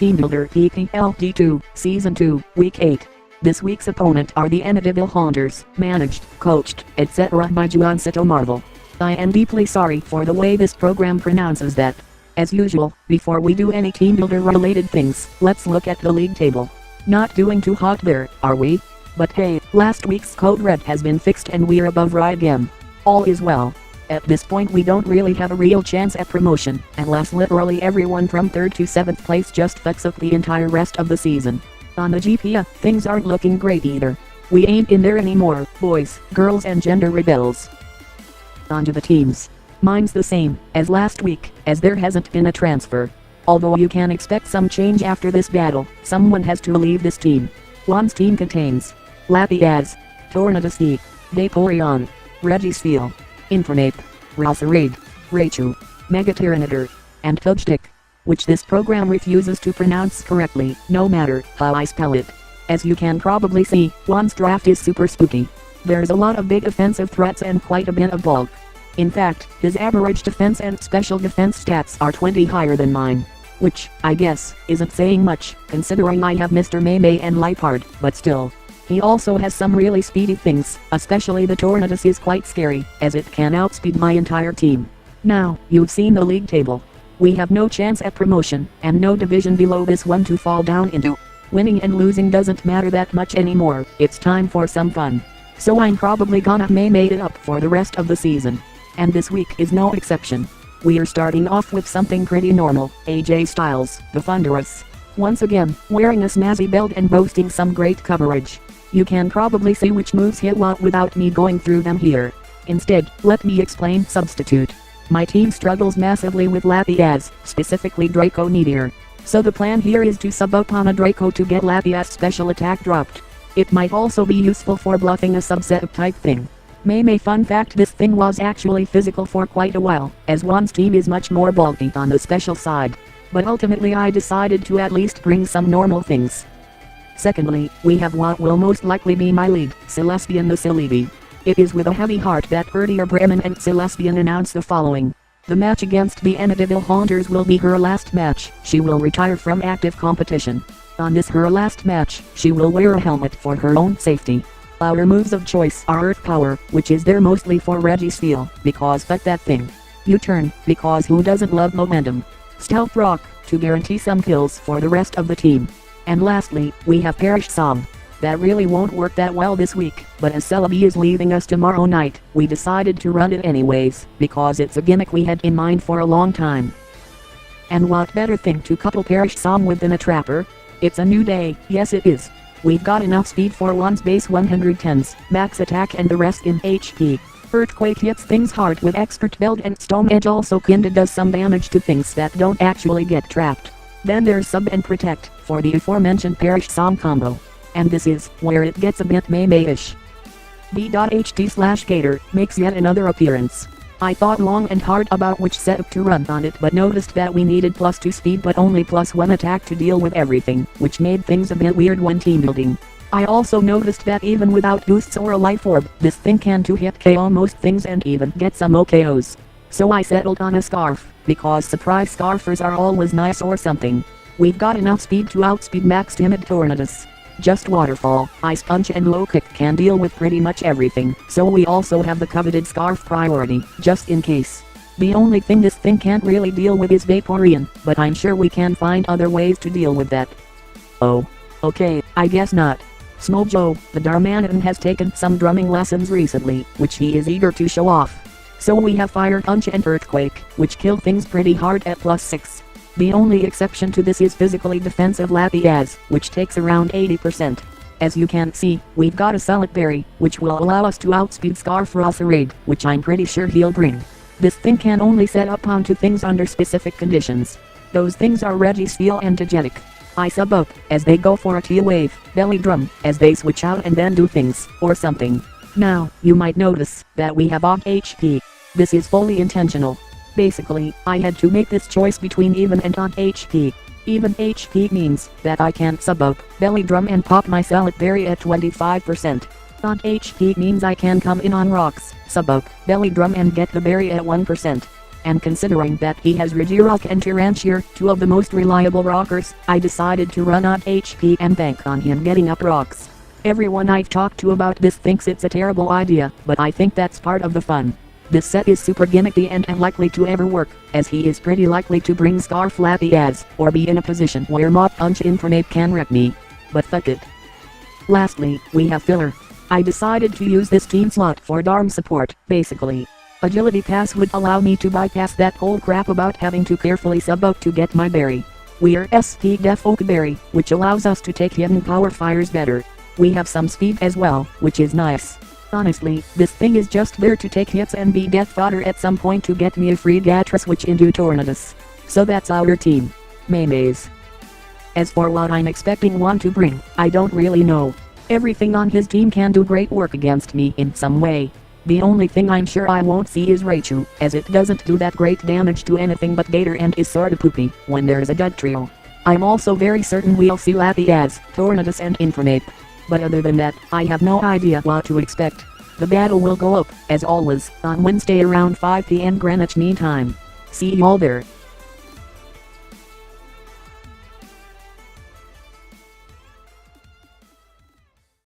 Team Builder PPL D2, Season 2, Week 8. This week's opponent are the Amityville Haunters, managed, coached, etc. by Juan. I am deeply sorry for the way this program pronounces that. As usual, before we do any Team Builder related things, let's look at the league table. Not doing too hot there, are we? But hey, last week's code red has been fixed and we're above right again. All is well. At this point we don't really have a real chance at promotion, unless literally everyone from 3rd to 7th place just fucks up the entire rest of the season. On the GPA, things aren't looking great either. We ain't in there anymore, boys, girls and gender rebels. On to the teams. Mine's the same as last week, as there hasn't been a transfer. Although you can expect some change after this battle, someone has to leave this team. Juan's team contains Lapiaz, Tornadus, Vaporeon, Regisfeel, Infernape, Rosseraid, Raichu, Megatyranitar, and Tubstick, which this program refuses to pronounce correctly, no matter how I spell it. As you can probably see, Juan's draft is super spooky. There's a lot of big offensive threats and quite a bit of bulk. In fact, his average defense and special defense stats are 20 higher than mine. Which, I guess, isn't saying much, considering I have Mr. Maymay and Liepard, but still. He also has some really speedy things, especially the Tornadus is quite scary, as it can outspeed my entire team. Now, you've seen the league table. We have no chance at promotion, and no division below this one to fall down into. Winning and losing doesn't matter that much anymore, it's time for some fun. So I'm probably gonna Maymay it up for the rest of the season. And this week is no exception. We're starting off with something pretty normal, AJ Styles, the Thunderous. Once again, wearing a snazzy belt and boasting some great coverage. You can probably see which moves hit what without me going through them here. Instead, let me explain substitute. My team struggles massively with Lapiaz, specifically Draco Meteor. So the plan here is to sub up on a Draco to get Lapiaz special attack dropped. It might also be useful for bluffing a subset type thing. Maymay fun fact, this thing was actually physical for quite a while, as Juan's team is much more bulky on the special side. But ultimately I decided to at least bring some normal things. Secondly, we have what will most likely be my lead, Celestian the Celebi. It is with a heavy heart that Herdier Bremen and Celestian announce the following. The match against the Amityville Haunters will be her last match, she will retire from active competition. On this her last match, she will wear a helmet for her own safety. Our moves of choice are Earth Power, which is there mostly for Regisfeel, because fuck that thing. U-turn, because who doesn't love momentum. Stealth Rock, to guarantee some kills for the rest of the team. And lastly, we have Perish Song. That really won't work that well this week, but as Celebi is leaving us tomorrow night, we decided to run it anyways, because it's a gimmick we had in mind for a long time. And what better thing to couple Perish Song with than a Trapper? It's a new day, yes it is. We've got enough speed for one's base 110s, max attack and the rest in HP. Earthquake hits things hard with expert belt and Stone Edge also kinda does some damage to things that don't actually get trapped. Then there's Sub and Protect, for the aforementioned Perish Song combo. And this is where it gets a bit Maymay-ish. D.HT/Gator makes yet another appearance. I thought long and hard about which setup to run on it but noticed that we needed +2 speed but only +1 attack to deal with everything, which made things a bit weird when team building. I also noticed that even without boosts or a life orb, this thing can 2-hit KO most things and even get some OKOs. So I settled on a Scarf, because surprise Scarfers are always nice or something. We've got enough speed to outspeed max timid Tornadus. Just Waterfall, Ice Punch and Low Kick can deal with pretty much everything, so we also have the coveted Scarf priority, just in case. The only thing this thing can't really deal with is Vaporeon, but I'm sure we can find other ways to deal with that. Oh. Okay, I guess not. Smojo, the Darmanitan has taken some drumming lessons recently, which he is eager to show off. So we have Fire Punch and Earthquake, which kill things pretty hard at +6. The only exception to this is physically defensive Lapiaz, which takes around 80%. As you can see, we've got a Solid Berry, which will allow us to outspeed Scarf Rosseraid, which I'm pretty sure he'll bring. This thing can only set up onto things under specific conditions. Those things are Regisfeel and Digetic. I sub up, as they go for a T-Wave, Belly Drum, as they switch out and then do things, or something. Now, you might notice that we have off HP. This is fully intentional. Basically, I had to make this choice between even and on HP. Even HP means that I can't sub up, Belly Drum and pop my Salad Berry at 25%. On HP means I can come in on rocks, sub up, Belly Drum and get the berry at 1%. and considering that he has Herdier and Tyrantier, two of the most reliable rockers, I decided to run out HP and bank on him getting up rocks. Everyone I've talked to about this thinks it's a terrible idea, but I think that's part of the fun. This set is super gimmicky and unlikely to ever work, as he is pretty likely to bring Scar Flappy as, or be in a position where Mop Punch Infernape can wreck me. But fuck it. Lastly, we have filler. I decided to use this team slot for Darm support, basically. Agility Pass would allow me to bypass that whole crap about having to carefully sub out to get my berry. We're S2W08 which allows us to take hidden power fires better. We have some speed as well, which is nice. Honestly, this thing is just there to take hits and be death fodder at some point to get me a free Gatra switch into Tornadus. So that's our team. Mayonnaise. As for what I'm expecting Juan to bring, I don't really know. Everything on his team can do great work against me in some way. The only thing I'm sure I won't see is Raichu, as it doesn't do that great damage to anything but Gator and is sorta poopy when there's a dud trio. I'm also very certain we'll see Lappy as Tornadus and Infernape. But other than that, I have no idea what to expect. The battle will go up, as always, on Wednesday around 5 p.m. Greenwich Mean Time. See y'all there.